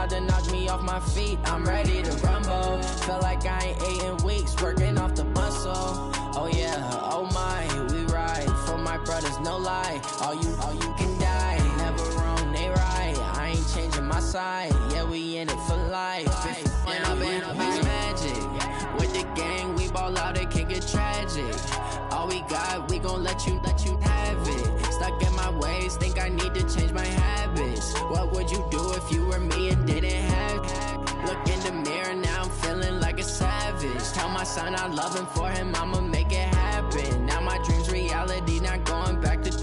about to knock me off my feet. I'm ready to rumble. Feel like I ain't ate in weeks, working off the muscle. Oh yeah, oh my, we ride for my brothers, no lie. All you can die, never wrong, they right. I ain't changing my side, yeah, we in it for life. When I've been magic with the gang, we ball out, it can get tragic. All we got, we gon' let you have it. Stuck in my ways, think I need to change my habits. What would you do if you were me and didn't have it? Look in the mirror, now I'm feeling like a savage. Tell my son I love him, for him I'ma make it happen. Now my dream's reality, not going back to.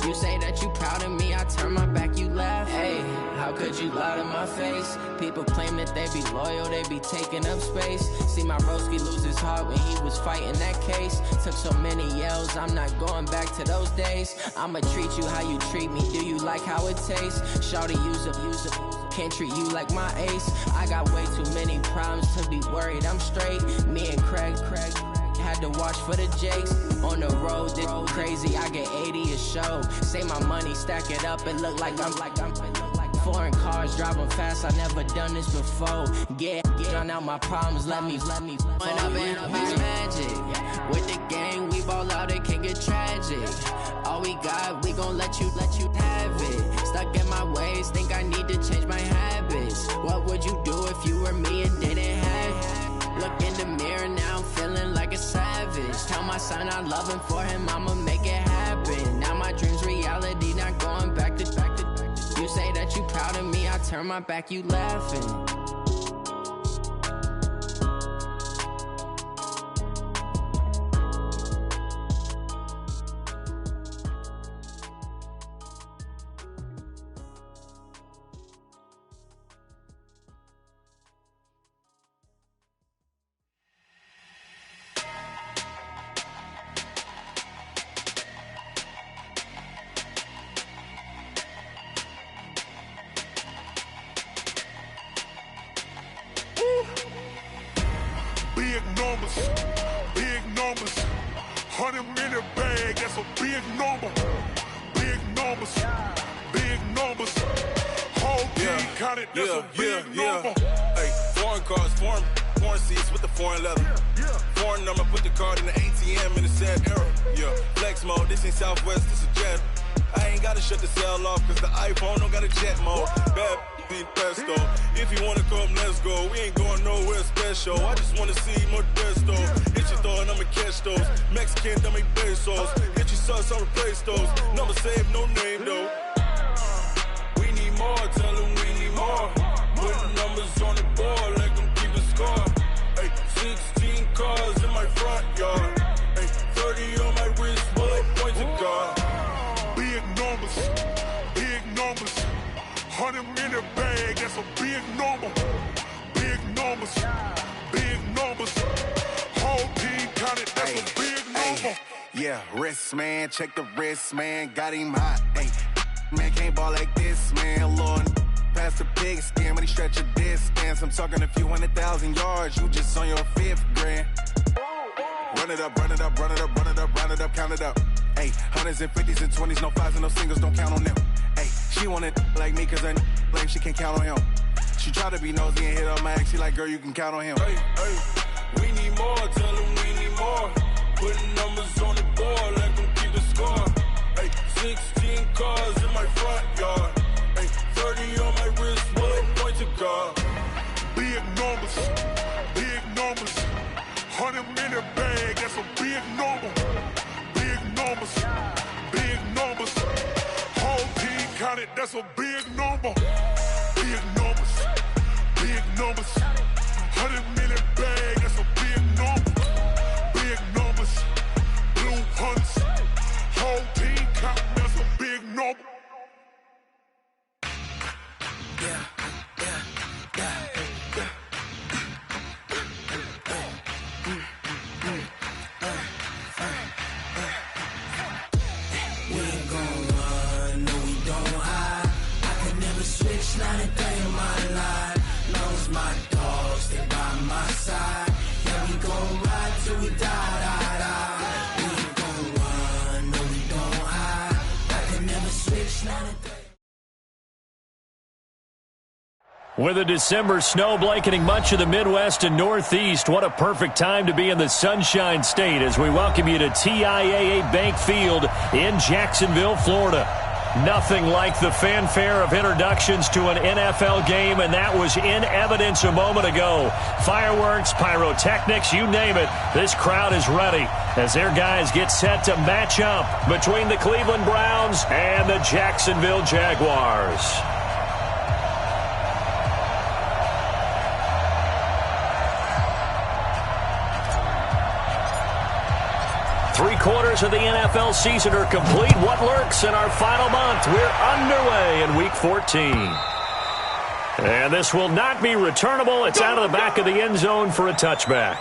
You say that you proud of me, I turn my back, you laugh. Hey, how could you lie to my face? People claim that they be loyal, they be taking up space. See my broski lose his heart when he was fighting that case. Took so many yells, I'm not going back to those days. I'ma treat you how you treat me, do you like how it tastes? Shawty, use it, can't treat you like my ace. I got way too many problems to be worried, I'm straight. Me and Craig had to watch for the Jakes. On the road, this crazy, I get 80 a show. Say my money, stack it up, it look like I'm foreign cars, driving fast, I never done this before. Drown out my problems, let me When I've been magic with the gang, we ball out, it can get tragic. All we got, we gon' let you have it. Stuck in my ways, think I need to change my habits. What would you do if you were me and didn't have it? Look in the mirror, now I'm feeling like a savage. Tell my son I love him, for him I'ma make it happen. Now my dream's reality, not going back to. You say that you proud of me, I turn my back, you laughing. Big numbers, 100 minute bag, that's a big number. Big numbers, whole team counted, that's a big number. Hey, foreign cars, foreign seats with the foreign leather. Foreign number, put the card in the ATM in the sad era. Yeah, flex mode, this ain't Southwest, this a jet. I ain't gotta shut the cell off, cause the iPhone don't got a jet mode. Bad need pesto. If you wanna come, let's go. We ain't going nowhere special. I just wanna see Modesto. Hit your throw and I'ma catch those. Mexican, don't make pesos. Hit your sauce, I'll replace those. Number saved, no name though. We need more, tell them we need more. Putting numbers on the board, let them keep a score. Hey, 16 cars in my front yard. Hey, 30 on my wrist, bullet points of God. Big numbers, 100 minute bag, that's a big number. Big numbers, whole team counted, that's a big number. Yeah, wrist man, check the wrist man, got him hot. Ay, man can't ball like this, man. Lord, past the pig skin, when he stretch a distance. I'm talking a few 100,000 yards, you just on your 5th grand. Run it up, count it up. Ay, hundreds and 50s and 20s, no 5s and no singles, don't count on them. Ay, she want it like me, cause her lame, she can't count on him. She try to be nosy and hit on my ex, she like, girl, you can count on him. Hey, we need more, tell them we need more. Putting numbers on the board, let them keep a score. Hey, 16 cars in my front yard. Hey, 30 on my wrist, bullet points of God. Big numbers, 100 minute bag, that's a big number. Big numbers, whole team counted, that's a big number. Big numbers, 100 minute bag, that's a big number. Big numbers, blue hunts, whole team counting, that's a big number. Not a day in my life, long as my dogs stay by my side. Yeah, we gon' ride till we die. We ain't gon' run, no we don't hide. I can never switch, not a day. With a December snow blanketing much of the Midwest and Northeast, what a perfect time to be in the Sunshine State as we welcome you to TIAA Bank Field in Jacksonville, Florida. Nothing like the fanfare of introductions to an NFL game, and that was in evidence a moment ago. Fireworks, pyrotechnics, you name it. This crowd is ready as their guys get set to match up between the Cleveland Browns and the Jacksonville Jaguars. Three-quarters of the NFL season are complete. What lurks in our final month? We're underway in Week 14. And this will not be returnable. It's out of the back of the end zone for a touchback.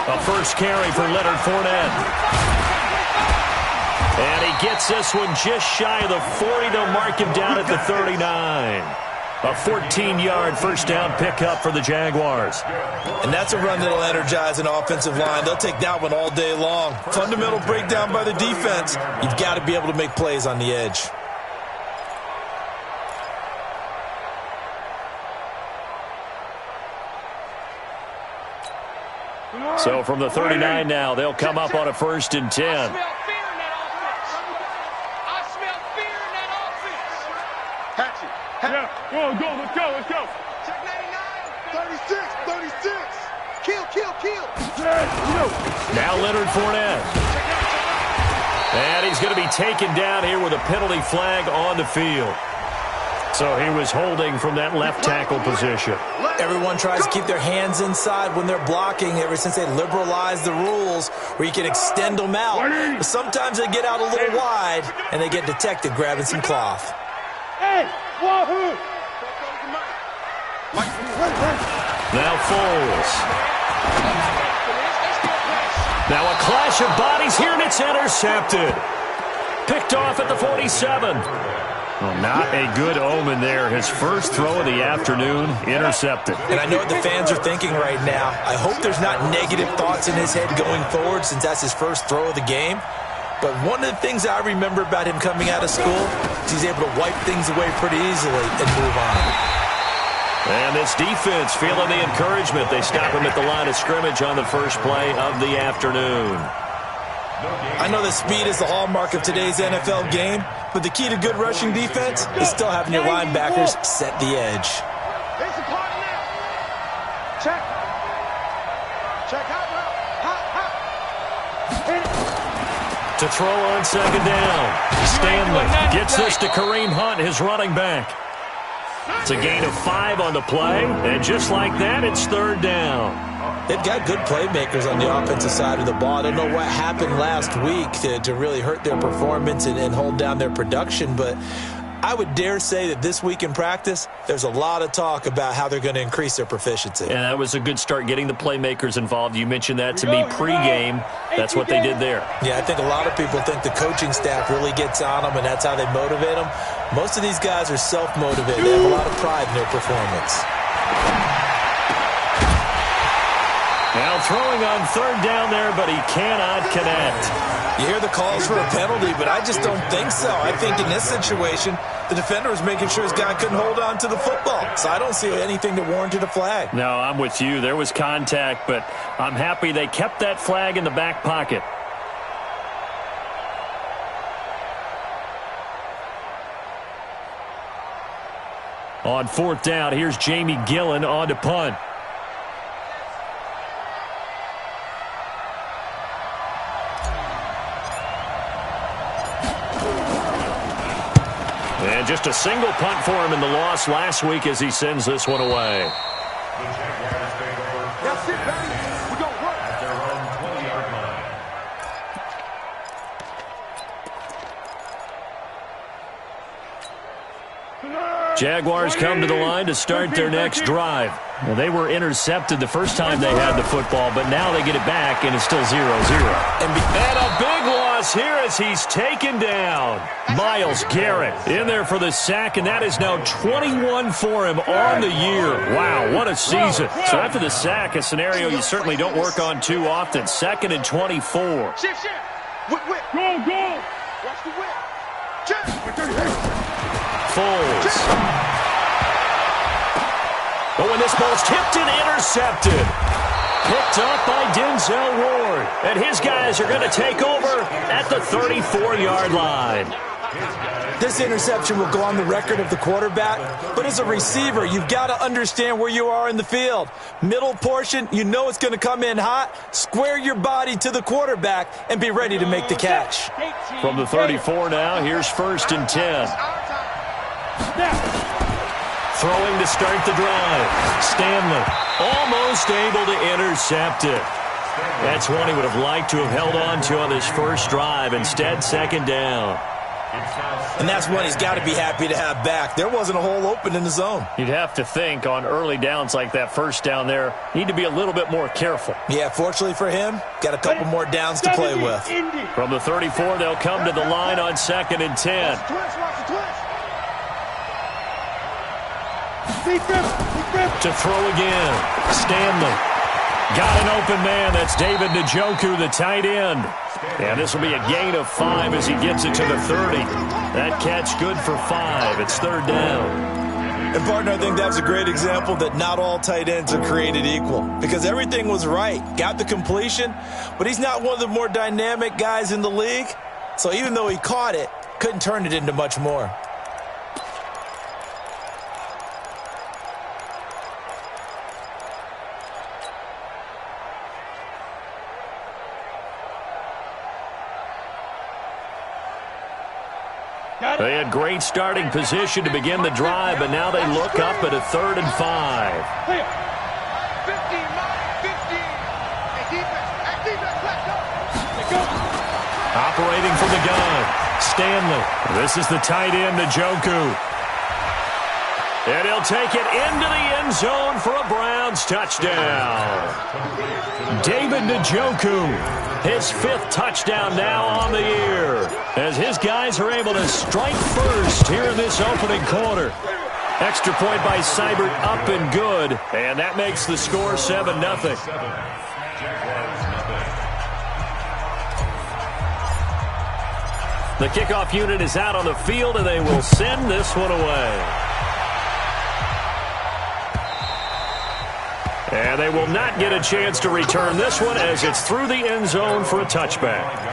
A first carry for Leonard Fournette. And he gets this one just shy of the 40. They'll mark him down at the 39. A 14-yard first down pickup for the Jaguars. And that's a run that'll energize an offensive line. They'll take that one all day long. Fundamental breakdown by the defense. You've got to be able to make plays on the edge. So from the 39 now, they'll come up on a 1st and 10. I smell fear in that offense. Hatch it. Yeah, let's go. Check 99. 36. Kill. Now Leonard Fournette. And he's going to be taken down here with a penalty flag on the field. So he was holding from that left tackle position. Everyone tries to keep their hands inside when they're blocking ever since they liberalized the rules where you can extend them out. But sometimes they get out a little wide and they get detected grabbing some cloth. Now Foles. Now a clash of bodies here and it's intercepted. Picked off at the 47. Well, not a good omen there. His first throw of the afternoon, intercepted. And I know what the fans are thinking right now. I hope there's not negative thoughts in his head going forward since that's his first throw of the game. But one of the things I remember about him coming out of school is he's able to wipe things away pretty easily and move on. And this defense feeling the encouragement. They stop him at the line of scrimmage on the first play of the afternoon. I know that speed is the hallmark of today's NFL game, but the key to good rushing defense is still having your linebackers set the edge. Here's the party now. Check. To throw on second down. Stanley gets this to Kareem Hunt, his running back. It's a gain of 5 on the play, and just like that, it's 3rd down. They've got good playmakers on the offensive side of the ball. I don't know what happened last week to really hurt their performance and hold down their production, but I would dare say that this week in practice, there's a lot of talk about how they're going to increase their proficiency. And that was a good start getting the playmakers involved. You mentioned that to me pregame. That's what they did there. Yeah, I think a lot of people think the coaching staff really gets on them, and that's how they motivate them. Most of these guys are self-motivated. They have a lot of pride in their performance. Now throwing on 3rd down there, but he cannot connect. You hear the calls for a penalty, but I just don't think so. I think in this situation, the defender was making sure his guy couldn't hold on to the football. So I don't see anything that warranted a flag. No, I'm with you. There was contact, but I'm happy they kept that flag in the back pocket. On 4th down, here's Jamie Gillen on to punt. And just a single punt for him in the loss last week as he sends this one away. That's it, baby. We're going to work. At their own 20-yard line. Jaguars come to the line to start their next drive. Well, they were intercepted the first time they had the football, but now they get it back, and it's still 0-0. And a big loss falls here as he's taken down. Myles Garrett in there for the sack, and that is now 21 for him on the year. Wow, what a season. So after the sack, a scenario you certainly don't work on too often. 2nd and 24. Shift. Whip. Go. Watch the whip. Check. Foles. But when this ball's tipped and intercepted. Picked up by Denzel Ward. And his guys are going to take over at the 34-yard line. This interception will go on the record of the quarterback, but as a receiver, you've got to understand where you are in the field. Middle portion, you know it's going to come in hot. Square your body to the quarterback and be ready to make the catch. From the 34 now, here's 1st and 10. Throwing to start the drive. Stanley almost able to intercept it. That's one he would have liked to have held on to on this first drive. Instead, 2nd down. And that's one he's got to be happy to have back. There wasn't a hole open in the zone. You'd have to think on early downs like that first down there, need to be a little bit more careful. Yeah, fortunately for him, got a couple more downs to play with. From the 34, they'll come to the line on 2nd and 10. To throw again. Stanley. Got an open man. That's David Njoku, the tight end. And this will be a gain of 5 as he gets it to the 30. That catch good for 5. It's 3rd down. And, partner, I think that's a great example that not all tight ends are created equal. Because everything was right. Got the completion, but he's not one of the more dynamic guys in the league. So even though he caught it, couldn't turn it into much more. They had great starting position to begin the drive, but now they look up at a 3rd and 5. 15, 15. Let's go. Operating from the gun. Stanley. This is the tight end, Njoku. And he'll take it into the end zone for a Browns touchdown. David Njoku, his 5th touchdown now on the year, as his guys are able to strike first here in this opening quarter. Extra point by Seibert, up and good, and that makes the score 7-0. The kickoff unit is out on the field, and they will send this one away. And they will not get a chance to return this one as it's through the end zone for a touchback.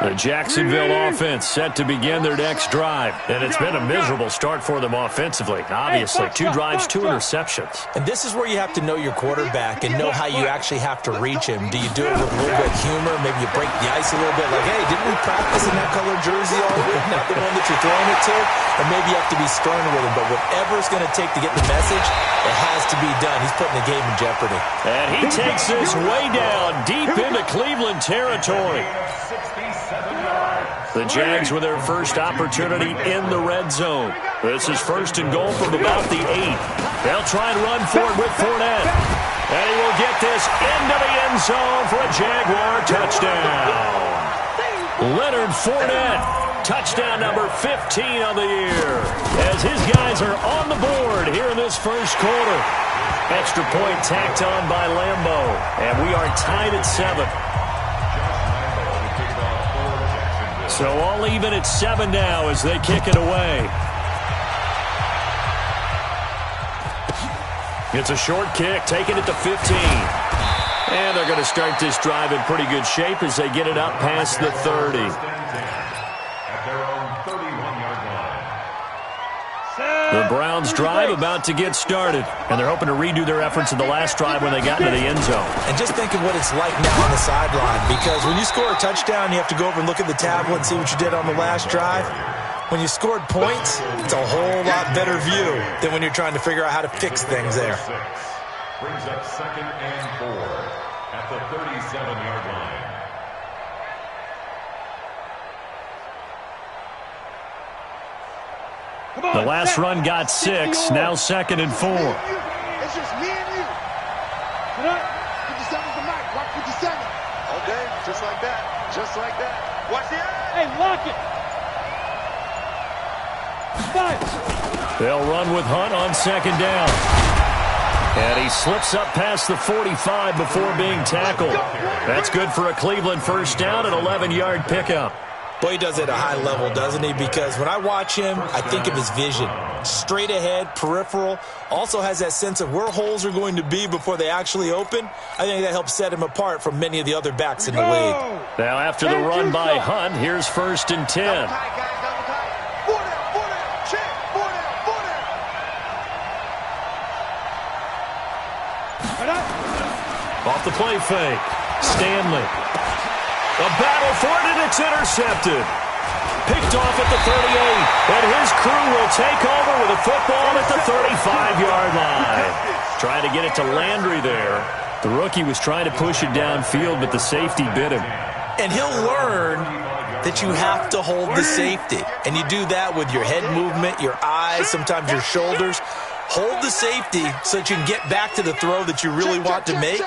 The Jacksonville offense set to begin their next drive. And it's been a miserable start for them offensively. Obviously, 2 drives, 2 interceptions. And this is where you have to know your quarterback and know how you actually have to reach him. Do you do it with a little bit of humor? Maybe you break the ice a little bit. Like, hey, didn't we practice in that color jersey all week? Not the one that you're throwing it to. And maybe you have to be stern with him. But whatever it's going to take to get the message, it has to be done. He's putting the game in jeopardy. And he takes this way down, deep into Cleveland territory. The Jags with their first opportunity in the red zone. This is 1st and goal from about the 8. They'll try and run for it with Fournette. And he will get this into the end zone for a Jaguar touchdown. Leonard Fournette, touchdown number 15 on the year, as his guys are on the board here in this first quarter. Extra point tacked on by Lambeau, and we are tied at 7. So all even at 7 now as they kick it away. It's a short kick, taking it to 15. And they're going to start this drive in pretty good shape as they get it up past the 30. The Browns drive about to get started, and they're hoping to redo their efforts in the last drive when they got into the end zone. And just think of what it's like now on the sideline, because when you score a touchdown, you have to go over and look at the tablet and see what you did on the last drive. When you scored points, it's a whole lot better view than when you're trying to figure out how to fix things there. Brings up 2nd and 4 at the 37-yard line. The last run got 6, now 2nd and 4. It's just me and you. 57's the mic. Watch 57. Okay, just like that. Just like that. Watch the Hey, lock it. Fire. They'll run with Hunt on second down. And he slips up past the 45 before being tackled. That's good for a Cleveland first down, an 11-yard pickup. Boy, he does it at a high level, doesn't he? Because when I watch him, I think of his vision. Straight ahead, peripheral. Also has that sense of where holes are going to be before they actually open. I think that helps set him apart from many of the other backs in the league. Now after the run by Hunt, here's 1st and 10. Double tight, guys, double tight. Four down, check, four down. Off the play fake. Stanley. A battle for it, and it's intercepted. Picked off at the 38, and his crew will take over with a football at the 35-yard line. Trying to get it to Landry there. The rookie was trying to push it downfield, but the safety bit him. And he'll learn that you have to hold the safety. And you do that with your head movement, your eyes, sometimes your shoulders. Hold the safety so that you can get back to the throw that you really want to make.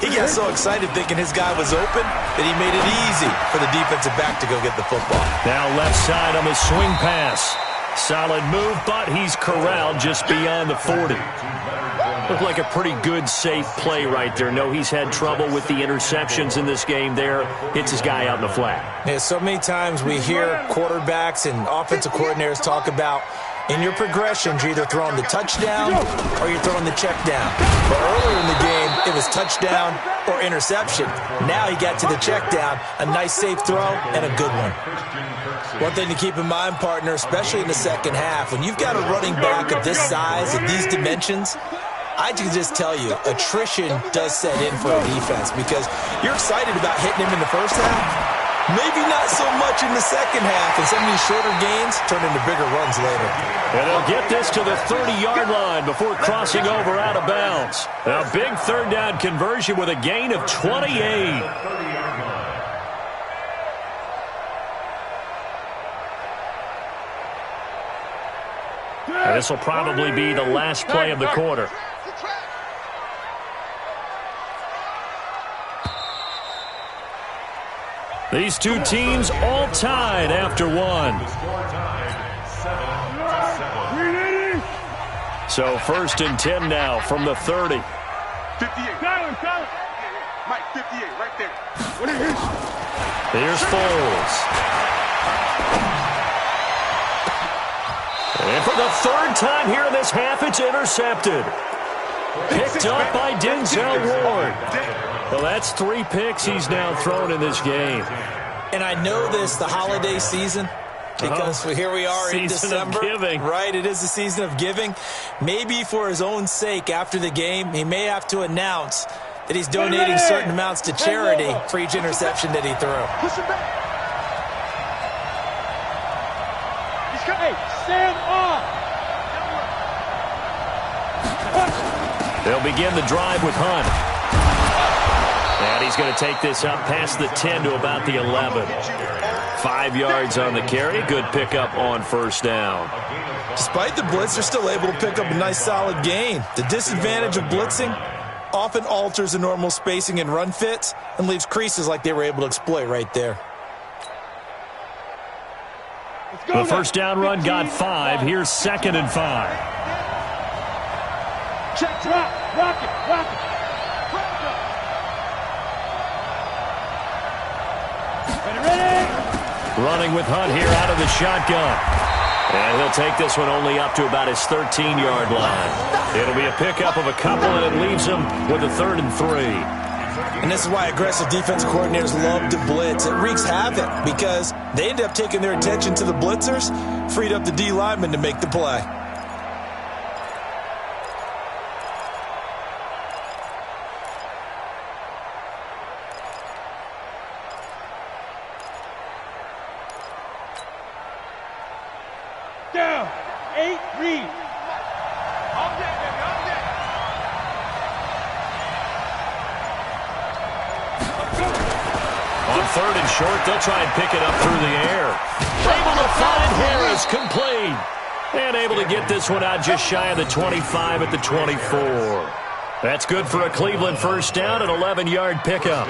He got so excited thinking his guy was open that he made it easy for the defensive back to go get the football. Now left side on the swing pass. Solid move, but he's corralled just beyond the 40. Looked like a pretty good, safe play right there. No, he's had trouble with the interceptions in this game there. Hits his guy out in the flat. Yeah, so many times we hear quarterbacks and offensive coordinators talk about in your progressions, you're either throwing the touchdown or you're throwing the check down. But earlier in the game, it was touchdown or interception. Now he got to the check down, a nice safe throw and a good one. One thing to keep in mind, partner, especially in the second half, when you've got a running back of this size, of these dimensions, I can just tell you, attrition does set in for a defense because you're excited about hitting him in the first half. Maybe not so much in the second half, and some of these shorter gains turn into bigger runs later. And they'll get this to the 30-yard line before crossing over out of bounds. A big third down conversion with a gain of 28. And this will probably be the last play of the quarter. These two teams all tied after one. So 1st and 10 now from the 30. 58. Mike, 58, right there. What is this? Here's Foles. And for the 3rd time here in this half, it's intercepted. Picked up by Denzel Ward. Well, that's 3 picks he's now thrown in this game. And I know this, the holiday season, because here we are in December. Season of giving. Right, it is the season of giving. Maybe for his own sake, after the game, he may have to announce that he's donating certain amounts to charity for each interception that he threw. Push him back. Hey, stand off. They'll begin the drive with Hunt. And he's going to take this up past the 10 to about the 11. 5 yards on the carry. Good pickup on first down. Despite the blitz, they're still able to pick up a nice solid gain. The disadvantage of blitzing often alters the normal spacing and run fits and leaves creases like they were able to exploit right there. The first down run got 5. Here's 2nd and 5. Check, drop, rock it, rock it. Running with Hunt here out of the shotgun. And he'll take this one only up to about his 13-yard line. It'll be a pickup of a couple, and it leaves him with a 3rd and 3. And this is why aggressive defense coordinators love to blitz. It wreaks havoc because they end up taking their attention to the blitzers, freed up the D lineman to make the play. Down. 8, read. All day, baby, all day. On 3rd and short, they'll try and pick it up through the air. Able to find Harris, complete. And able to get this one out just shy of the 25 at the 24. That's good for a Cleveland first down, an 11-yard pickup.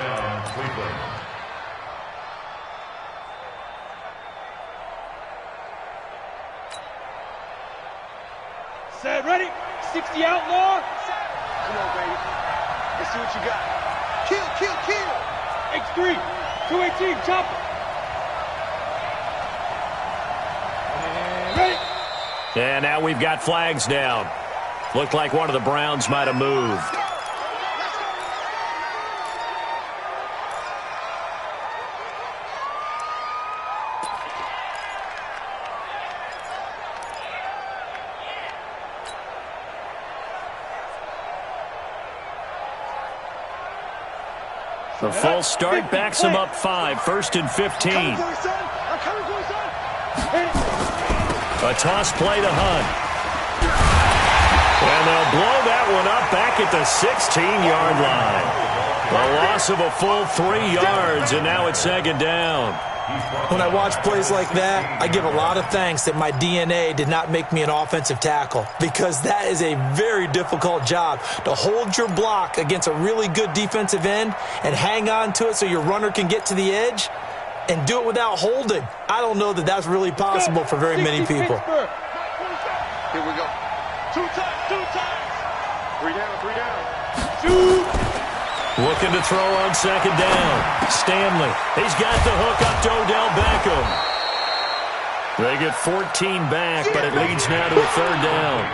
Set, ready? 60 outlaw. Come on, baby. Let's see what you got. Kill, kill, kill. X3, 218, chopper. And ready. And now we've got flags down. Looked like one of the Browns might have moved. The false start backs him up 5, 1st and 15. A toss play to Hunt. And they'll blow that one up back at the 16-yard line. A loss of a full 3 yards, and now it's 2nd down. When I watch plays like that, I give a lot of thanks that my DNA did not make me an offensive tackle, because that is a very difficult job, to hold your block against a really good defensive end and hang on to it so your runner can get to the edge and do it without holding. I don't know that that's really possible for very many people. Here we go. 2 times, 2 times. 3 down, 3 down. Shoot. Looking to throw on 2nd down. Stanley. He's got the hook up to Odell Beckham. They get 14 back, but it leads now to a 3rd down.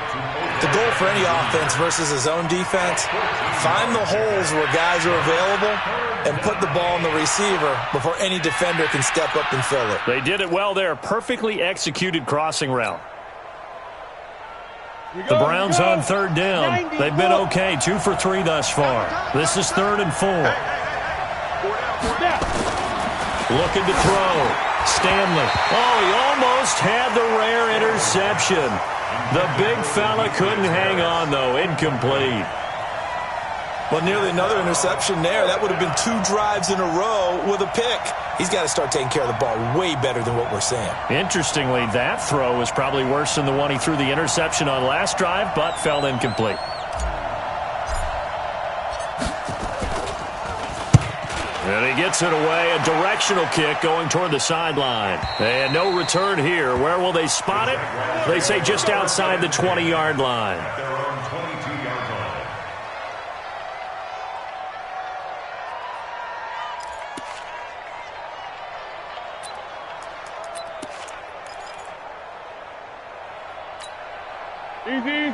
The goal for any offense versus his own defense, find the holes where guys are available and put the ball in the receiver before any defender can step up and fill it. They did it well there. Perfectly executed crossing route. The Browns on 3rd down. They've been okay, 2 for 3 thus far. This is 3rd and 4. Looking to throw. Stanley. Oh, he almost had the rare interception. The big fella couldn't hang on, though. Incomplete. Well, nearly another interception there. That would have been 2 drives in a row with a pick. He's got to start taking care of the ball way better than what we're seeing. Interestingly, that throw was probably worse than the one he threw the interception on last drive, but fell incomplete. And he gets it away, a directional kick going toward the sideline. And no return here. Where will they spot it? They say just outside the 20-yard line.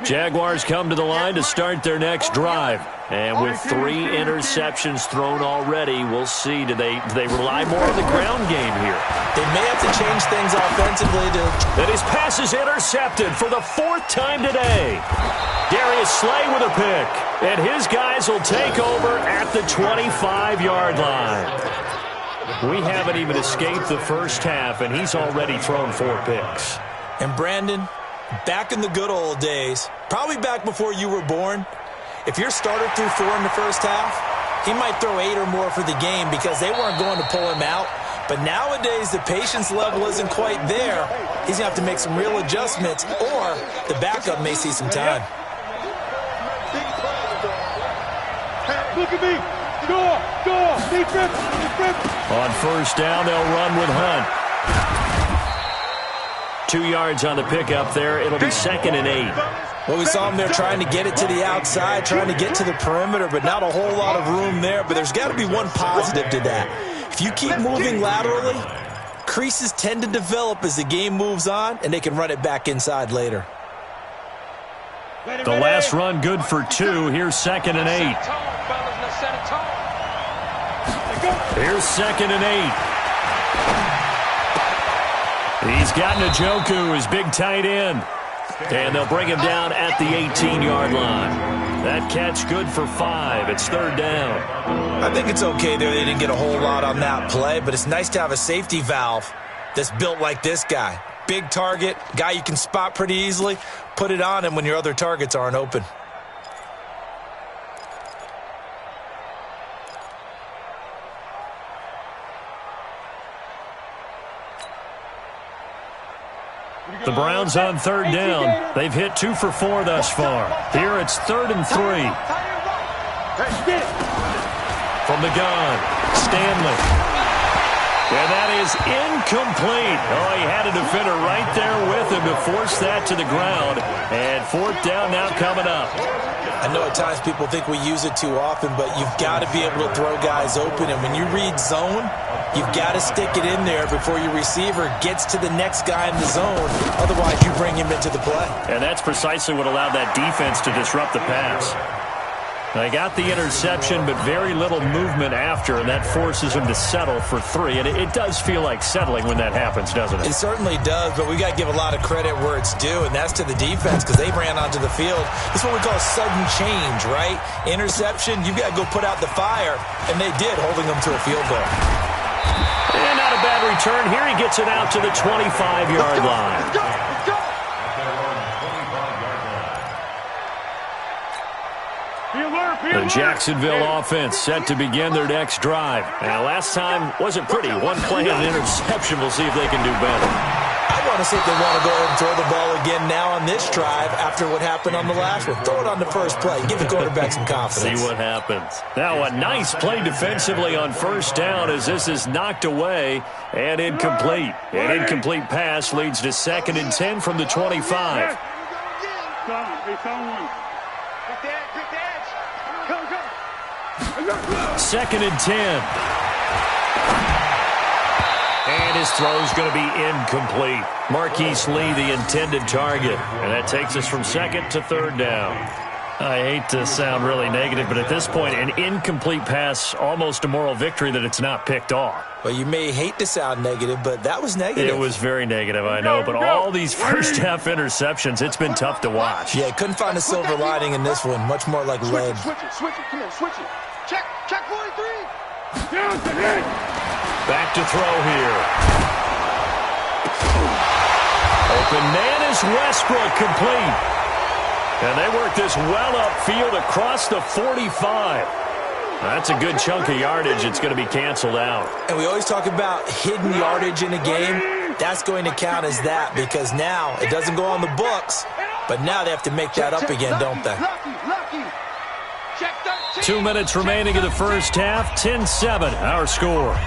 Jaguars come to the line to start their next drive. And with 3 interceptions thrown already, we'll see. Do they rely more on the ground game here? They may have to change things offensively. And his pass is intercepted for the 4th time today. Darius Slay with a pick. And his guys will take over at the 25-yard line. We haven't even escaped the first half, and he's already thrown 4 picks. And Brandon, back in the good old days, probably back before you were born, if your starter threw 4 in the first half, he might throw 8 or more for the game because they weren't going to pull him out. But nowadays, the patience level isn't quite there. He's going to have to make some real adjustments, or the backup may see some time. Look at me. Door. Defense. On 1st down, they'll run with Hunt. 2 yards on the pickup there. It'll be 2nd and 8. Well, we saw him there trying to get it to the outside, trying to get to the perimeter, but not a whole lot of room there. But there's got to be one positive to that. If you keep moving laterally, creases tend to develop as the game moves on, and they can run it back inside later. The last run good for 2. Here's 2nd and 8. Here's 2nd and 8. He's got J0k3rR225's, his big tight end. And they'll bring him down at the 18-yard line. That catch good for 5. It's 3rd down. I think it's okay there. They didn't get a whole lot on that play, but it's nice to have a safety valve that's built like this guy. Big target, guy you can spot pretty easily. Put it on him when your other targets aren't open. The Browns on 3rd down. They've hit 2 for 4 thus far. Here it's 3rd and 3. From the gun, Stanley. And that is incomplete. Oh, he had a defender right there with him to force that to the ground. And fourth down now coming up. I know at times people think we use it too often, but you've got to be able to throw guys open. And when you read zone, you've got to stick it in there before your receiver gets to the next guy in the zone. Otherwise, you bring him into the play. And that's precisely what allowed that defense to disrupt the pass. They got the interception, but very little movement after, and that forces him to settle for 3. And it does feel like settling when that happens, doesn't it? It certainly does, but we got to give a lot of credit where it's due, and that's to the defense because they ran onto the field. This is what we call sudden change, right? Interception, you've got to go put out the fire, and they did, holding them to a field goal. And not a bad return. Here he gets it out to the 25-yard line. The Jacksonville offense set to begin their next drive. Now, last time wasn't pretty. One play and an interception. We'll see if they can do better. I want to see if they want to go ahead and throw the ball again now on this drive after what happened on the last one. Throw it on the first play. Give the quarterback some confidence. See what happens. Now, a nice play defensively on first down as this is knocked away and incomplete. An incomplete pass leads to 2nd and 10 from the 25. Second and 10. And his throw's going to be incomplete. Marquise Lee, the intended target. And that takes us from 2nd to 3rd down. I hate to sound really negative, but at this point, an incomplete pass, almost a moral victory that it's not picked off. Well, you may hate to sound negative, but that was negative. It was very negative, I know. But all these first-half interceptions, it's been tough to watch. Yeah, couldn't find a silver lining in this one. Much more like lead. Switch it. Come on, switch it. Check 43. Back to throw here. Open man is Westbrook, complete. And they work this well upfield across the 45. That's a good chunk of yardage. It's going to be canceled out. And we always talk about hidden yardage in a game. That's going to count as that because now it doesn't go on the books, but now they have to make that up again, don't they? 2 minutes remaining in the first half. 10-7, our score.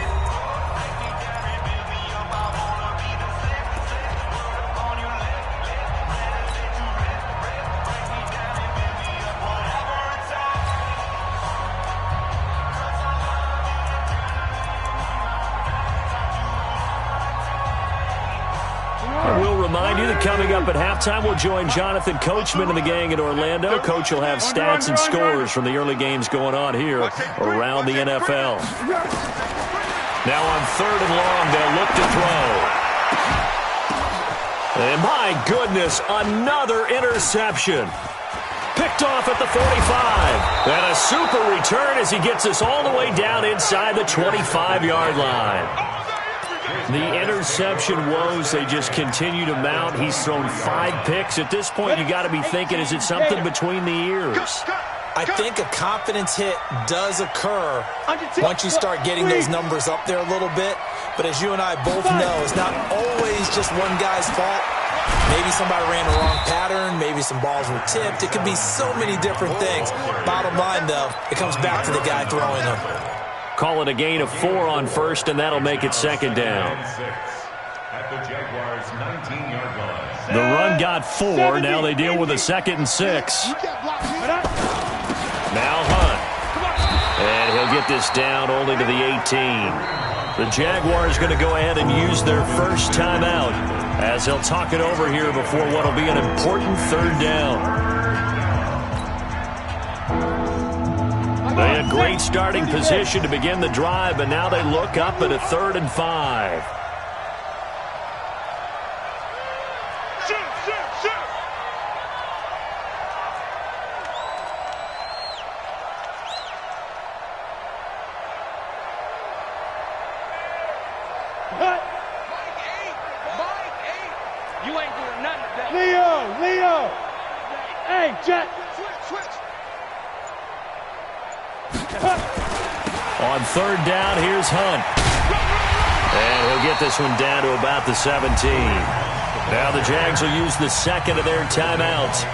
Coming up at halftime, we'll join Jonathan Coachman and the gang in Orlando. Coach will have stats and scores from the early games going on here around the NFL. Now on 3rd and long, they'll look to throw. And my goodness, another interception. Picked off at the 45. And a super return as he gets us all the way down inside the 25-yard line. The interception woes, they just continue to mount. He's thrown 5 picks. At this point, you got to be thinking, is it something between the ears? I think a confidence hit does occur once you start getting those numbers up there a little bit. But as you and I both know, it's not always just one guy's fault. Maybe somebody ran the wrong pattern. Maybe some balls were tipped. It could be so many different things. Bottom line, though, it comes back to the guy throwing them. Call it a gain of 4 on first, and that'll make it 2nd down. The run got 4. Now they deal with a 2nd and 6. Now Hunt. And he'll get this down only to the 18. The Jaguars going to go ahead and use their first timeout as they'll talk it over here before what will be an important 3rd down. They had great starting position to begin the drive, but now they look up at a 3rd and 5. You ain't doing nothing today. Leo! Hey, Jack! Switch! On 3rd down, here's Hunt. And he'll get this one down to about the 17. Now the Jags will use the 2nd of their timeouts.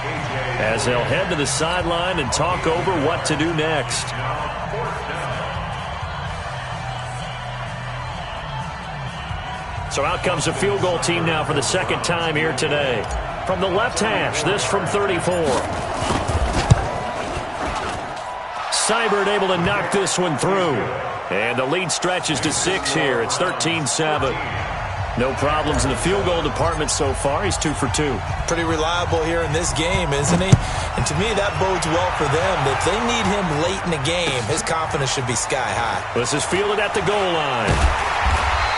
as they'll head to the sideline and talk over what to do next. So out comes the field goal team now for the second time here today. From the left hash, this from 34. Seibert able to knock this one through. And the lead stretches to 6 here. It's 13-7. No problems in the field goal department so far. He's 2 for 2. Pretty reliable here in this game, isn't he? And to me, that bodes well for them. If they need him late in the game, his confidence should be sky high. This is fielded at the goal line.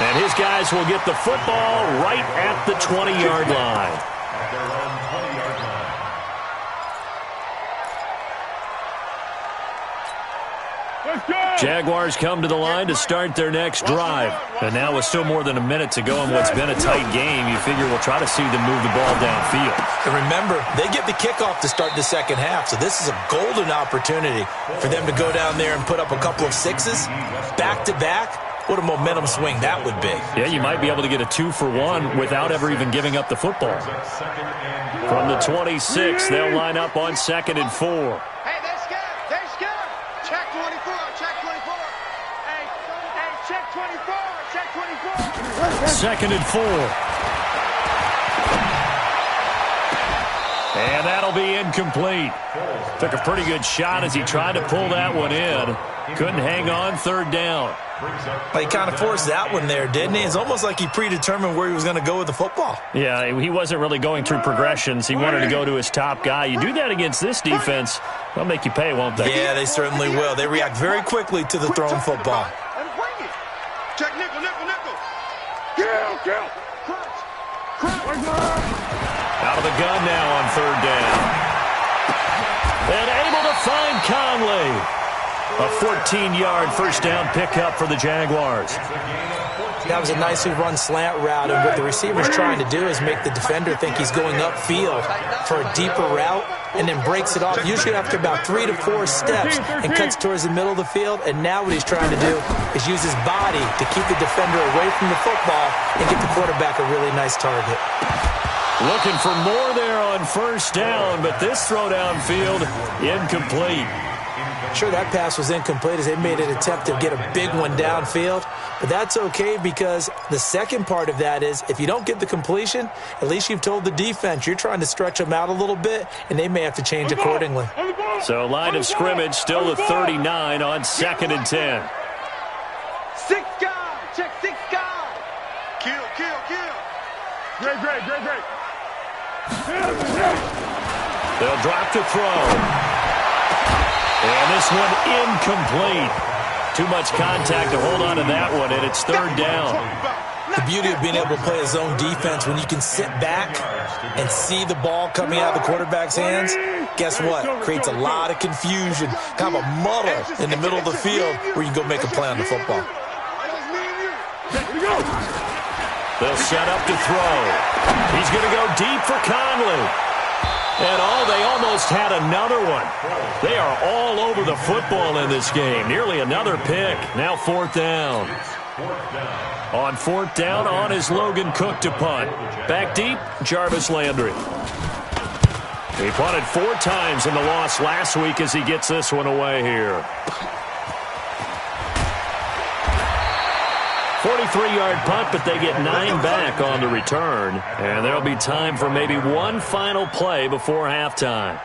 And his guys will get the football right at the 20-yard line. At their own 20-yard line. Jaguars come to the line to start their next drive. And now with still more than a minute to go in what's been a tight game, you figure we'll try to see them move the ball downfield. And remember, they get the kickoff to start the second half, so this is a golden opportunity for them to go down there and put up a couple of sixes back-to-back. What a momentum swing that would be. Yeah, you might be able to get a 2-for-1 without ever even giving up the football. From the 26, they'll line up on 2nd and 4. Hey, they're scared. They're scared. Check 24. Check 24. Hey, check 24. Check 24. 2nd and 4. And that'll be incomplete. Took a pretty good shot as he tried to pull that one in. Couldn't hang on, 3rd down. Well, he kind of forced that one there, didn't he? It's almost like he predetermined where he was going to go with the football. Yeah, he wasn't really going through progressions. He wanted to go to his top guy. You do that against this defense, they'll make you pay, won't they? Yeah, they certainly will. They react very quickly to the thrown football. Check nickel. Kill. Out of the gun now on 3rd down. And able to find Conley. A 14-yard first down pickup for the Jaguars. That was a nicely run slant route, and what the receiver's trying to do is make the defender think he's going upfield for a deeper route and then breaks it off, usually after about 3 to 4 steps, and cuts towards the middle of the field. And now what he's trying to do is use his body to keep the defender away from the football and get the quarterback a really nice target. Looking for more there on 1st down, but this throw downfield incomplete. Sure, that pass was incomplete as they made an attempt to get a big one downfield, but that's okay because the second part of that is if you don't get the completion, at least you've told the defense you're trying to stretch them out a little bit, and they may have to change accordingly. So line of scrimmage still at 39 on 2nd and 10. 6 guys. Check 6 guys. Kill. Great. They'll drop to throw. And this one incomplete. Too much contact to hold on to that one, and it's 3rd down. The beauty of being able to play a zone defense when you can sit back and see the ball coming out of the quarterback's hands, guess what? Creates a lot of confusion, kind of a muddle in the middle of the field where you can go make a play on the football. They'll set up to throw. He's going to go deep for Conley. And they almost had another one. They are all over the football in this game. Nearly another pick. Now 4th down. On 4th down, on is Logan Cook to punt. Back deep, Jarvis Landry. He punted 4 times in the loss last week as he gets this one away here. 43-yard punt, but they get 9 back on the return. And there'll be time for maybe one final play before halftime.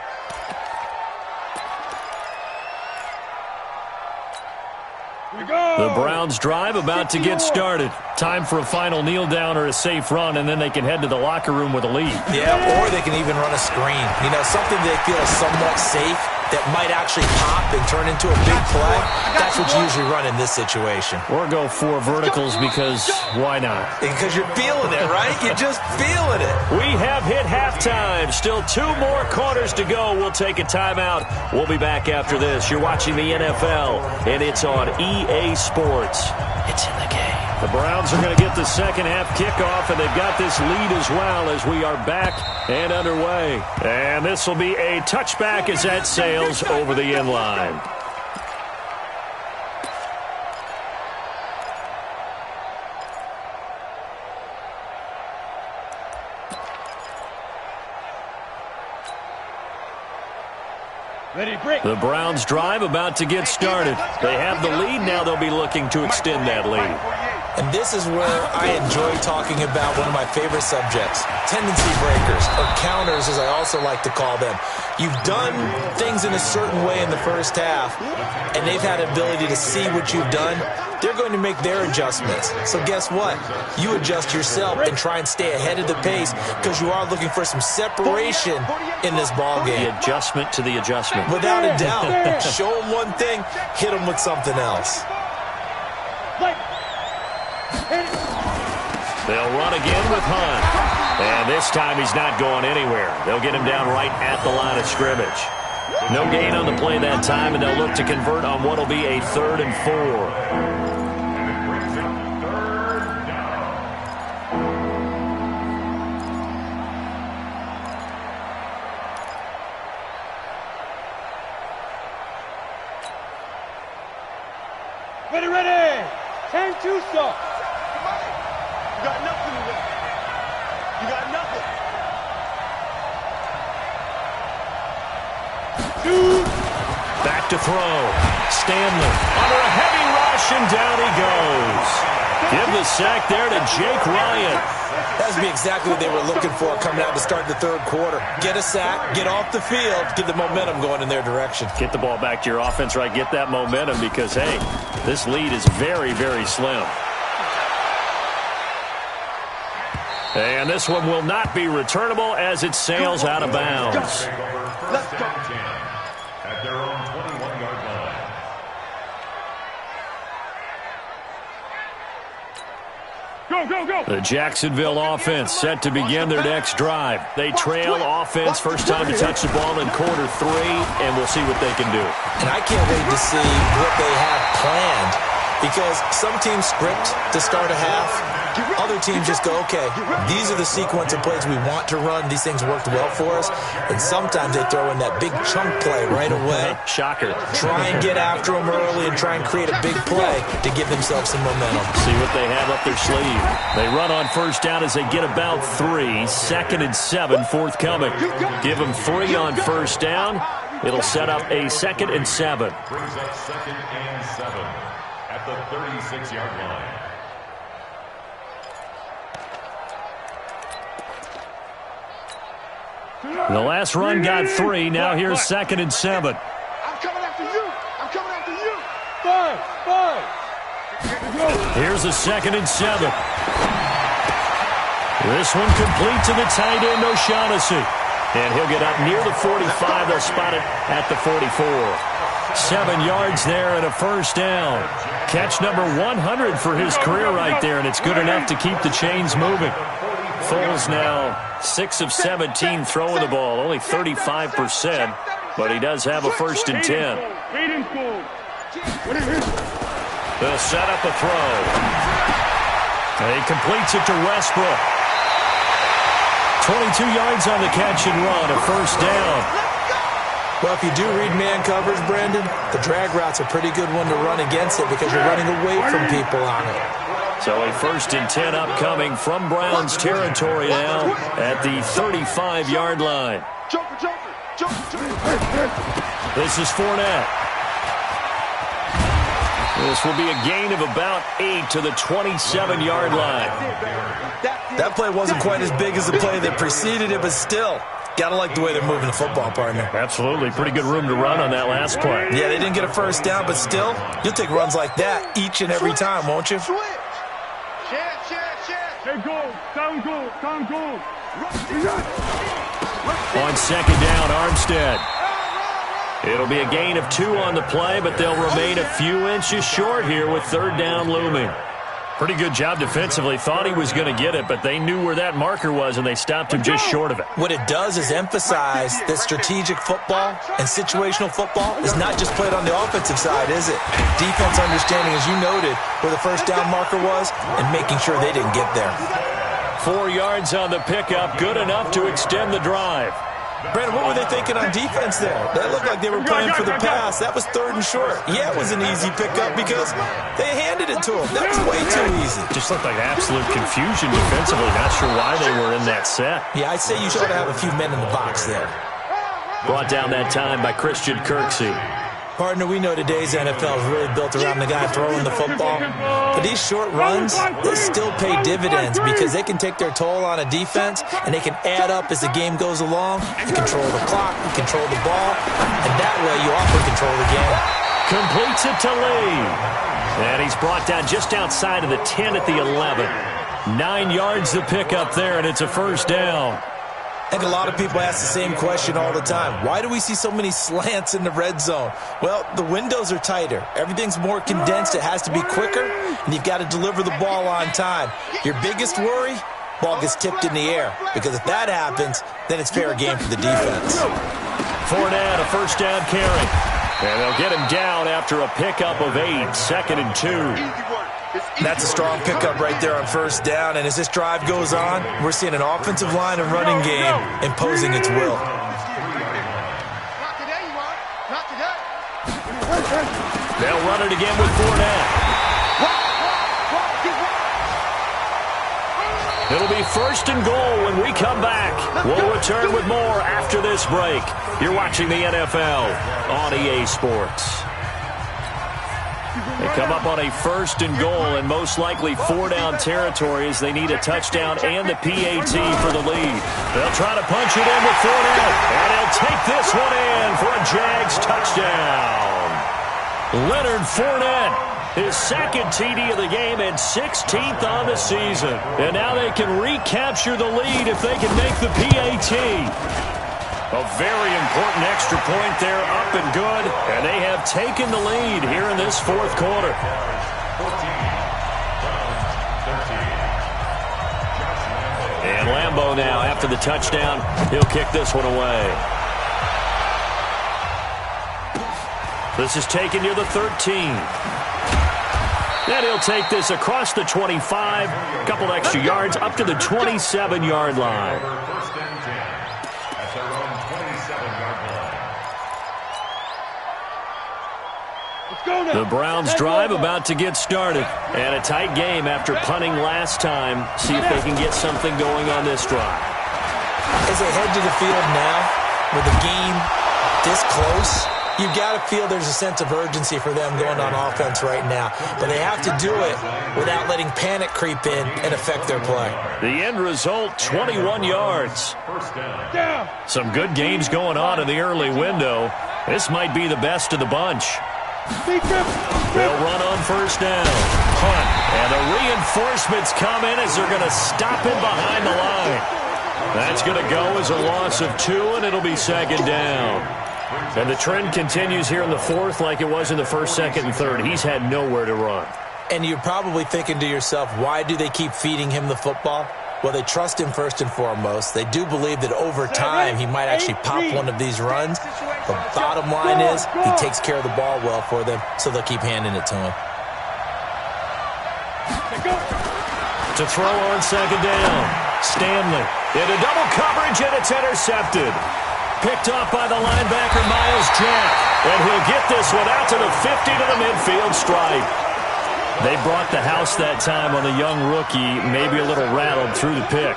The Browns drive about to get started. Time for a final kneel down or a safe run, and then they can head to the locker room with a lead. Yeah, or they can even run a screen. You know, something they feel is somewhat safe that might actually pop and turn into a big play. That's what you usually run in this situation. Or go 4 verticals because why not? Because you're feeling it, right? You're just feeling it. We have hit halftime. Still 2 more quarters to go. We'll take a timeout. We'll be back after this. You're watching the NFL, and it's on EA Sports. It's in the game. The Browns are going to get the second half kickoff, and they've got this lead as well as we are back and underway. And this will be a touchback as that sails over the end line. The Browns drive about to get started. They have the lead. Now they'll be looking to extend that lead. And this is where I enjoy talking about one of my favorite subjects, tendency breakers, or counters as I also like to call them. You've done things in a certain way in the first half, and they've had an ability to see what you've done. They're going to make their adjustments. So guess what? You adjust yourself and try and stay ahead of the pace because you are looking for some separation in this ball game. The adjustment to the adjustment. Without a doubt. Show them one thing, hit them with something else. They'll run again with Hunt. And this time he's not going anywhere. They'll get him down right at the line of scrimmage. No gain on the play that time, and they'll look to convert on what will be a 3rd and 4. Ready! 10-2 stop. You got nothing to win. You got nothing. Back to throw. Stanley under a heavy rush, and down he goes. Give the sack there to Jake Ryan. That would be exactly what they were looking for coming out to start the 3rd quarter. Get a sack, get off the field, get the momentum going in their direction. Get the ball back to your offense, right? Get that momentum because, hey, this lead is very, very slim. And this one will not be returnable as it sails out of bounds. Let's go. At their own 21-yard line. Go. The Jacksonville offense set to begin their next drive. They trail offense, first time to touch the ball in quarter 3, and we'll see what they can do. And I can't wait to see what they have planned because some teams script to start a half. Other teams just go, okay, these are the sequence of plays we want to run. These things worked well for us. And sometimes they throw in that big chunk play right away. Shocker. Try and get after them early and try and create a big play to give themselves some momentum. See what they have up their sleeve. They run on first down as they get about 3. 2nd and 7 forthcoming. Give them 3 on first down. It'll set up a 2nd and 7. Brings up 2nd and 7 at the 36-yard line. The last run got 3. Now here's 2nd and 7. I'm coming after you. I'm coming after you. 5. Here's a 2nd and 7. This one complete to the tight end, O'Shaughnessy. And he'll get up near the 45. They'll spot it at the 44. 7 yards there and a first down. Catch number 100 for his career right there, and it's good enough to keep the chains moving. Foles now 6 of 17 throwing the ball, only 35%, but he does have a 1st and 10. They'll set up a throw. And he completes it to Westbrook. 22 yards on the catch and run, a first down. Well, if you do read man coverage, Brandon, the drag route's a pretty good one to run against it because you're running away from people on it. So a 1st and 10 upcoming from Browns territory now at the 35-yard line. This is Fournette. This will be a gain of about 8 to the 27-yard line. That play wasn't quite as big as the play that preceded it, but still, gotta like the way they're moving the football, partner. Absolutely. Pretty good room to run on that last play. Yeah, they didn't get a first down, but still, you'll take runs like that each and every time, won't you? Down goal. On 2nd down, Armstead. It'll be a gain of 2 on the play, but they'll remain a few inches short here with 3rd down looming. Pretty good job defensively. Thought he was going to get it, but they knew where that marker was, and they stopped him just short of it. What it does is emphasize that strategic football and situational football is not just played on the offensive side, is it? Defense understanding, as you noted, where the first down marker was and making sure they didn't get there. 4 yards on the pickup, good enough to extend the drive. Brandon, what were they thinking on defense there? That looked like they were playing for the pass. That was 3rd and short. Yeah, it was an easy pickup because they handed it to him. That was way too easy. Just looked like absolute confusion defensively. Not sure why they were in that set. Yeah, I'd say you should have a few men in the box there. Brought down that time by Christian Kirksey. Partner, we know today's NFL is really built around the guy throwing the football. But these short runs, they still pay dividends because they can take their toll on a defense, and they can add up as the game goes along. You control the clock, you control the ball, and that way you often control the game. Completes it to Lee. And he's brought down just outside of the 10 at the 11. 9 yards to pick up there, and it's a first down. I think a lot of people ask the same question all the time. Why do we see so many slants in the red zone? Well, the windows are tighter. Everything's more condensed. It has to be quicker, and you've got to deliver the ball on time. Your biggest worry, ball gets tipped in the air, because if that happens, then it's fair game for the defense. Fournette, a first down carry. And they'll get him down after a pickup of 8, 2nd and 2. That's a strong pickup right there on first down, and as this drive goes on, we're seeing an offensive line and running game imposing its will. They'll run it again with Fournette. It'll be 1st and goal when we come back. We'll return with more after this break. You're watching the NFL on EA Sports. They come up on a 1st and goal and most likely 4-down territory as they need a touchdown and the PAT for the lead. They'll try to punch it in with Fournette, and he'll take this one in for a Jags touchdown. Leonard Fournette, his 2nd TD of the game and 16th on the season. And now they can recapture the lead if they can make the PAT. A very important extra point there, up and good, and they have taken the lead here in this 4th quarter. And Lambeau now, after the touchdown, he'll kick this one away. This is taken near the 13. And he'll take this across the 25, a couple extra yards, up to the 27-yard line. The Browns drive about to get started. And a tight game after punting last time. See if they can get something going on this drive. As they head to the field now, with the game this close, you've got to feel there's a sense of urgency for them going on offense right now. But they have to do it without letting panic creep in and affect their play. The end result, 21 yards. Some good games going on in the early window. This might be the best of the bunch. They'll run on first down. Punt. And the reinforcements come in as they're going to stop him behind the line. That's going to go as a loss of 2, and it'll be 2nd down. And the trend continues here in the 4th like it was in the 1st, 2nd, and 3rd. He's had nowhere to run. And you're probably thinking to yourself, why do they keep feeding him the football? Well, they trust him first and foremost. They do believe that over time he might actually pop one of these runs. The bottom line is he takes care of the ball well for them, so they'll keep handing it to him. To throw on 2nd down. Stanley into double coverage, and it's intercepted. Picked off by the linebacker, Miles Jack. And he'll get this one out to the 50 to the midfield stripe. They brought the house that time on the young rookie, maybe a little rattled through the pick.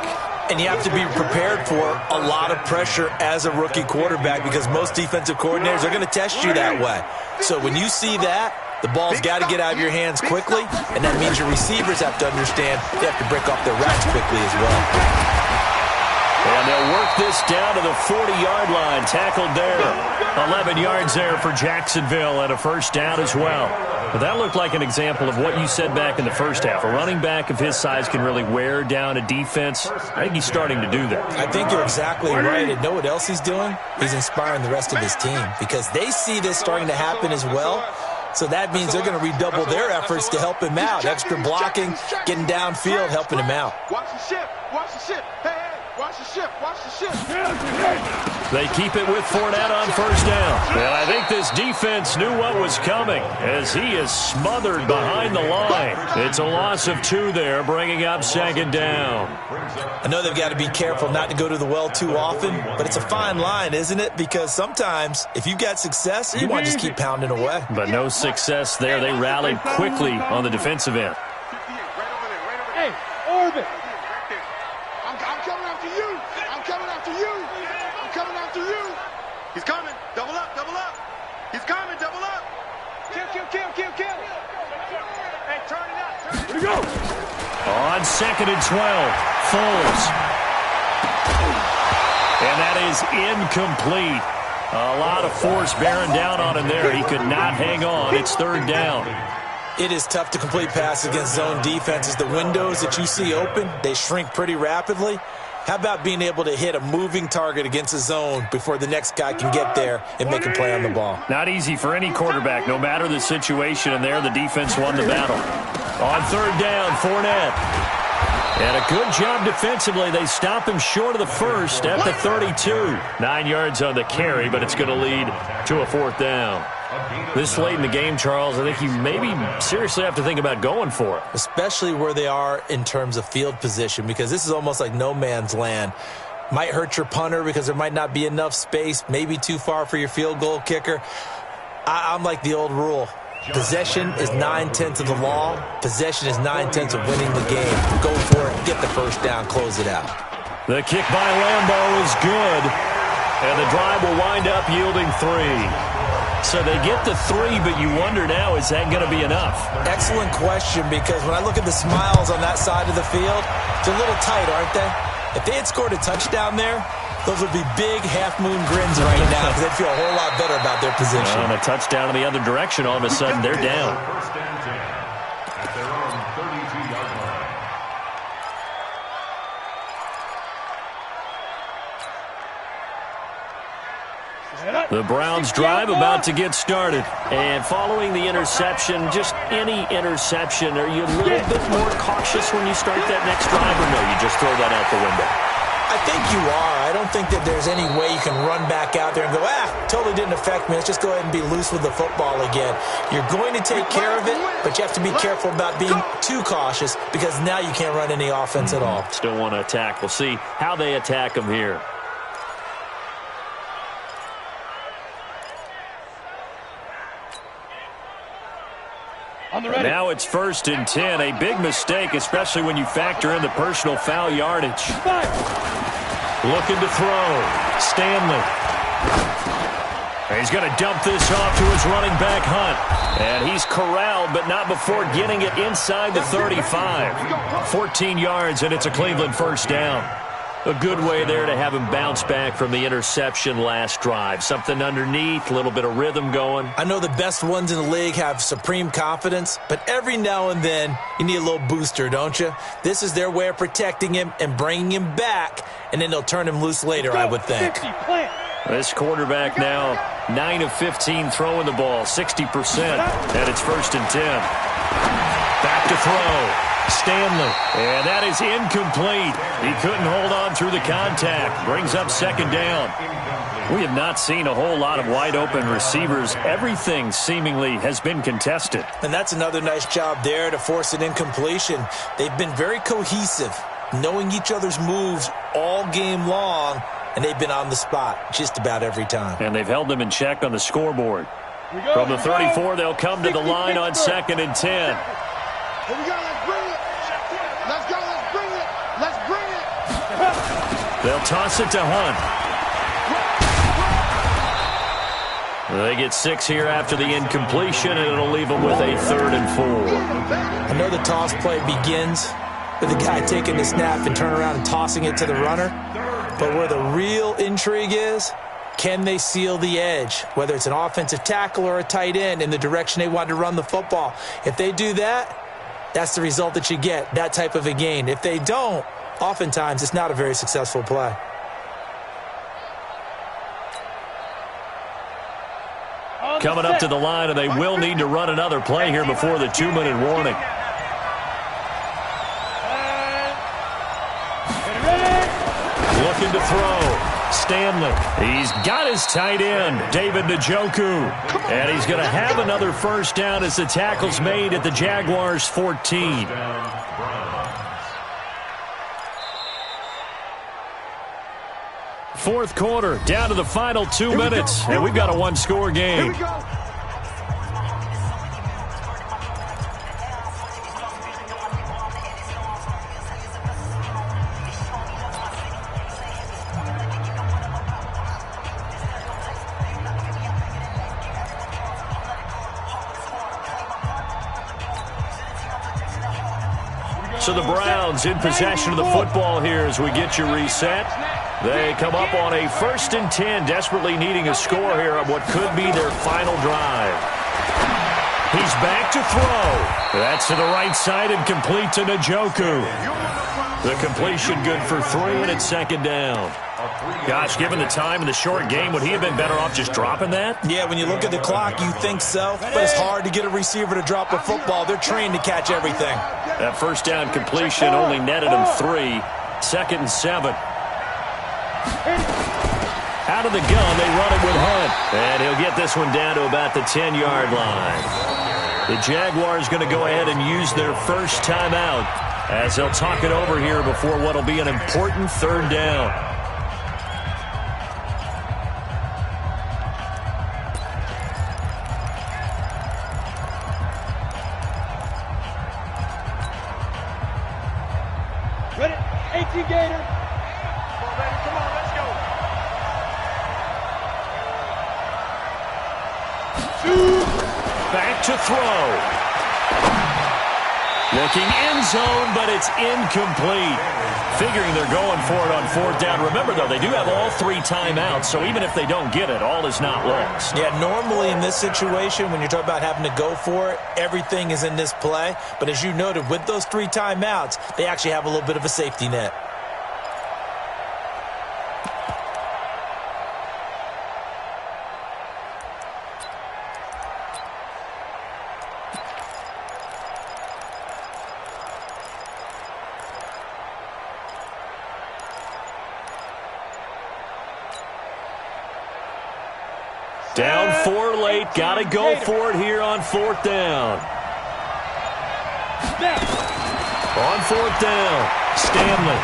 And you have to be prepared for a lot of pressure as a rookie quarterback because most defensive coordinators are going to test you that way. So when you see that, the ball's got to get out of your hands quickly, and that means your receivers have to understand they have to break off their routes quickly as well. And they'll work this down to the 40-yard line. Tackled there. 11 yards there for Jacksonville and a first down as well. But that looked like an example of what you said back in the first half. A running back of his size can really wear down a defense. I think he's starting to do that. I think you're exactly right. And know what else he's doing? He's inspiring the rest of his team because they see this starting to happen as well. So that means they're going to redouble their efforts to help him out. Extra blocking, getting downfield, helping him out. Watch the ship. Watch the ship. Hey, watch the ship. Watch the ship. They keep it with Fournette on first down. And I think this defense knew what was coming as he is smothered behind the line. It's a loss of 2 there, bringing up 2nd down. I know they've got to be careful not to go to the well too often, but it's a fine line, isn't it? Because sometimes if you got success, you want to just keep pounding away. But no success there. They rallied quickly on the defensive end. Hey, Orbit. I'm coming after you. I'm coming after you. I'm coming after you. On 2nd and 12, Foles. And that is incomplete. A lot of force bearing down on him there. He could not hang on. It's 3rd down. It is tough to complete passes against zone defenses. The windows that you see open, they shrink pretty rapidly. How about being able to hit a moving target against a zone before the next guy can get there and make a play on the ball? Not easy for any quarterback, no matter the situation, and there the defense won the battle. On 3rd down, Fournette. And a good job defensively. They stop him short of the first at the 32. 9 yards on the carry, but it's going to lead to a 4th down. This late in the game, Charles, I think you maybe seriously have to think about going for it. Especially where they are in terms of field position, because this is almost like no man's land. Might hurt your punter because there might not be enough space, maybe too far for your field goal kicker. I'm like the old rule. Possession is 9/10 of the law. Possession is 9/10 of winning the game. Go for it, get the first down, close it out. The kick by Lambeau is good, and the drive will wind up yielding 3. So they get the 3, but you wonder now, is that going to be enough? Excellent question, because when I look at the smiles on that side of the field, they're a little tight, aren't they? If they had scored a touchdown there, those would be big half-moon grins right now because they'd feel a whole lot better about their position. And a touchdown in the other direction, all of a sudden they're down. First and 10 at their own 32-yard line. The Browns drive about to get started. And following the interception, just any interception, are you a little bit more cautious when you start that next drive, or no, you just throw that out the window? I think you are. I don't think that there's any way you can run back out there and go, totally didn't affect me. Let's just go ahead and be loose with the football again. You're going to take care of it, but you have to be careful about being too cautious because now you can't run any offense at all. Still want to attack. We'll see how they attack them here. Now it's 1st and 10. A big mistake, especially when you factor in the personal foul yardage. Looking to throw. Stanley. He's going to dump this off to his running back, Hunt. And he's corralled, but not before getting it inside the 35. 14 yards, and it's a Cleveland 1st down. A good way there to have him bounce back from the interception last drive. Something underneath, a little bit of rhythm going. I know the best ones in the league have supreme confidence, but every now and then you need a little booster, don't you? This is their way of protecting him and bringing him back, and then they'll turn him loose later, I would think. This quarterback now 9 of 15 throwing the ball, 60%, and it's 1st and 10. Back to throw. Stanley, and that is incomplete. He couldn't hold on through the contact. Brings up 2nd down. We have not seen a whole lot of wide-open receivers. Everything seemingly has been contested. And that's another nice job there to force an incompletion. They've been very cohesive, knowing each other's moves all game long, and they've been on the spot just about every time. And they've held them in check on the scoreboard. From the 34, they'll come to the line on 2nd and 10. Here we go, let's bring it. Let's go, let's bring it. Let's bring it. They'll toss it to Hunt. They get 6 here after the incompletion, and it'll leave them with a 3rd and 4. I know the toss play begins with the guy taking the snap and turn around and tossing it to the runner. But where the real intrigue is, can they seal the edge, whether it's an offensive tackle or a tight end, in the direction they want to run the football? If they do that, that's the result that you get, that type of a gain. If they don't, oftentimes it's not a very successful play. Coming up to the line, and they will need to run another play here before the 2-minute warning. Looking to throw. Stanley. He's got his tight end, David Njoku. And he's going to have another 1st down as the tackle's made at the Jaguars' 14. Fourth quarter, down to the final 2 minutes, and we've got a 1-score game. So the Browns in possession of the football here as we get you reset. They come up on a 1st and 10, desperately needing a score here on what could be their final drive. He's back to throw. That's to the right side and complete to J0k3rR225's. The completion good for 3, and it's 2nd down. Gosh, given the time in the short game, would he have been better off just dropping that? Yeah, when you look at the clock, you think so. But it's hard to get a receiver to drop a football. They're trained to catch everything. That 1st down completion only netted him 3. 2nd and 7. Out of the gun, they run it with Hunt. And he'll get this one down to about the 10-yard line. The Jaguars going to go ahead and use their first timeout as they'll talk it over here before what will be an important 3rd down. Ready? 18 Gator. Come on, baby. Come on, let's go. Back to throw. Looking end zone, but it's incomplete. Figuring they're going for it on 4th down. Remember, though, they do have all 3 timeouts, so even if they don't get it, all is not lost. Yeah, normally in this situation, when you're talking about having to go for it, everything is in this play. But as you noted, with those 3 timeouts, they actually have a little bit of a safety net. Down 4 late. Got to go for it here on 4th down. On 4th down, Stanley.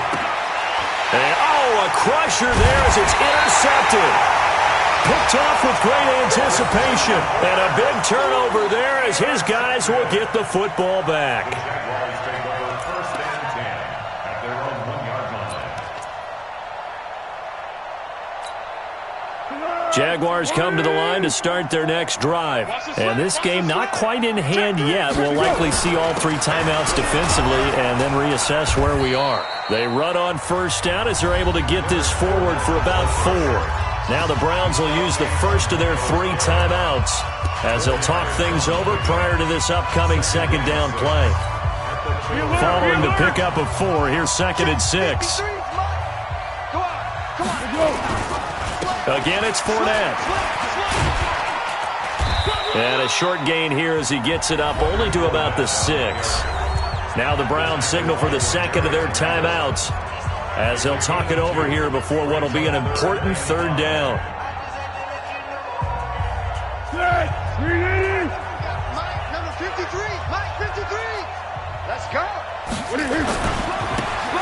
And, a crusher there as it's intercepted. Picked off with great anticipation. And a big turnover there as his guys will get the football back. Jaguars take over 1st and 10 at their own 1-yard line. Jaguars come to the line to start their next drive. And this game not quite in hand yet. We'll likely see all 3 timeouts defensively and then reassess where we are. They run on 1st down as they're able to get this forward for about 4. Now the Browns will use the first of their 3 timeouts as they'll talk things over prior to this upcoming 2nd down play. Following the pickup of 4, here's 2nd and 6. Again, it's Fournette. And a short gain here as he gets it up only to about the 6. Now the Browns signal for the 2nd of their timeouts as they'll talk it over here before what will be an important 3rd down. Mike, number 53. Mike, 53. Let's go.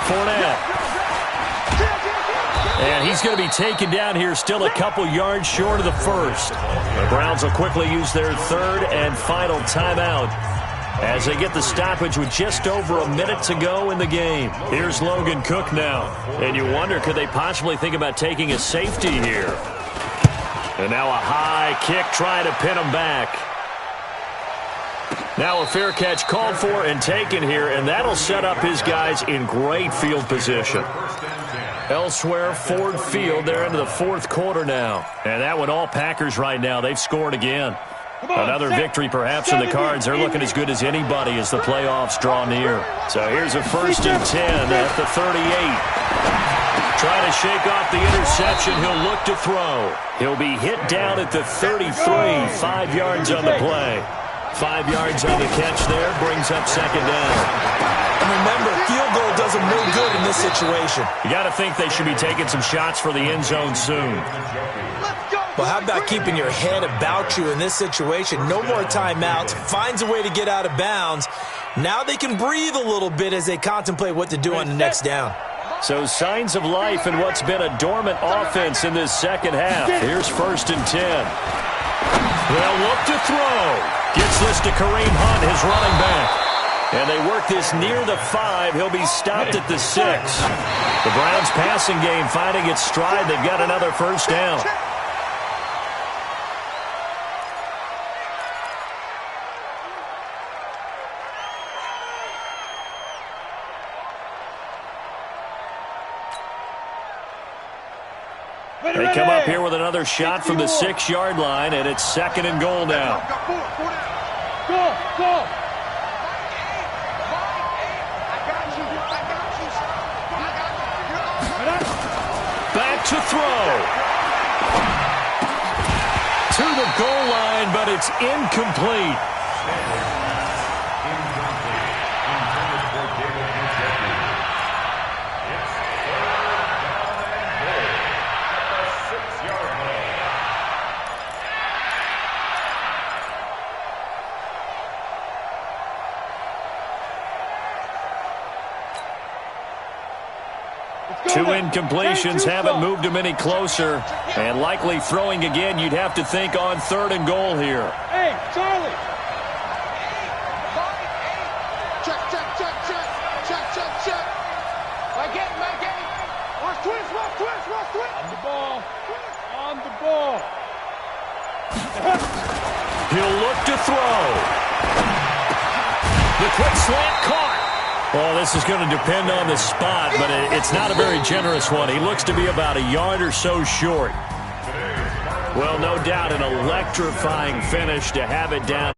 Fournette. And he's going to be taken down here still a couple yards short of the 1st. The Browns will quickly use their 3rd and final timeout as they get the stoppage with just over a minute to go in the game. Here's Logan Cook now. And you wonder, could they possibly think about taking a safety here? And now a high kick trying to pin him back. Now a fair catch called for and taken here, and that'll set up his guys in great field position. Elsewhere, Ford Field, they're into the 4th quarter now. And that one all Packers right now. They've scored again. Another victory perhaps in the cards. They're looking as good as anybody as the playoffs draw near. So here's a 1st and 10 at the 38. Trying to shake off the interception. He'll look to throw. He'll be hit down at the 33. 5 yards on the play. 5 yards on the catch there. Brings up 2nd down. And remember, field goal does them no good in this situation. You got to think they should be taking some shots for the end zone soon. Well, how about keeping your head about you in this situation? No more timeouts. Finds a way to get out of bounds. Now they can breathe a little bit as they contemplate what to do on the next down. So signs of life in what's been a dormant offense in this 2nd half. Here's 1st and 10. They'll look to throw. Gets this to Kareem Hunt, his running back. And they work this near the 5. He'll be stopped at the 6. The Browns passing game finding its stride. They've got another 1st down. They come up here with another shot from the 6-yard line, and it's 2nd and goal now. Go! Back to throw. To the goal line, but it's incomplete. Two incompletions haven't moved him any closer. And likely throwing again, you'd have to think on 3rd and goal here. Hey, Charlie! Check. Back in. Where's Twist? On the ball. He'll look to throw. The quick slant caught. Well, this is going to depend on the spot, but it's not a very generous one. He looks to be about a yard or so short. Well, no doubt an electrifying finish to have it down.